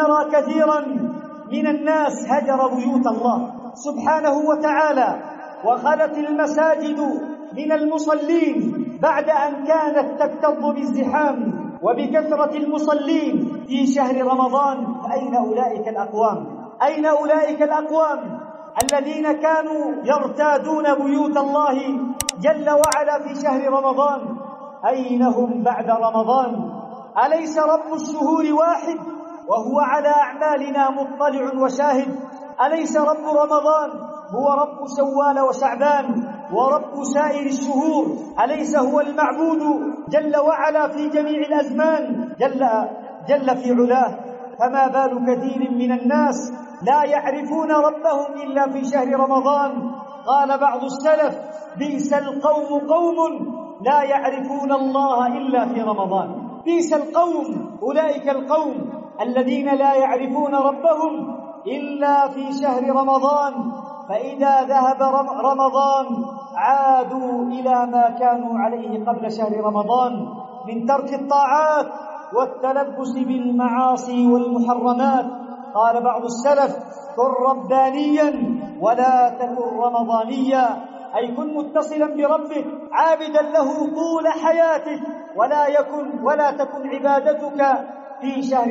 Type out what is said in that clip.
نرى كثيرا من الناس هجر بيوت الله سبحانه وتعالى، وخلت المساجد من المصلين بعد أن كانت تكتظ بالزحام وبكثرة المصلين في شهر رمضان. فأين أولئك الأقوام؟ أين أولئك الأقوام الذين كانوا يرتادون بيوت الله جل وعلا في شهر رمضان؟ أين هم بعد رمضان؟ أليس رب الشهور واحد وهو على أعمالنا مطلع وشاهد؟ أليس رب رمضان هو رب شوال وشعبان ورب سائر الشهور؟ أليس هو المعبود جل وعلا في جميع الأزمان جل في علاه؟ فما بال كثير من الناس لا يعرفون ربهم إلا في شهر رمضان؟ قال بعض السلف: بئس القوم قوم لا يعرفون الله إلا في رمضان. بئس القوم أولئك القوم الذين لا يعرفون ربهم إلا في شهر رمضان، فإذا ذهب رمضان عادوا إلى ما كانوا عليه قبل شهر رمضان من ترك الطاعات والتلبس بالمعاصي والمحرمات. قال بعض السلف: كن ربانيا ولا تكن رمضانيا، أي كن متصلا بربك عابدا له طول حياتك، ولا تكن عبادتك في شهر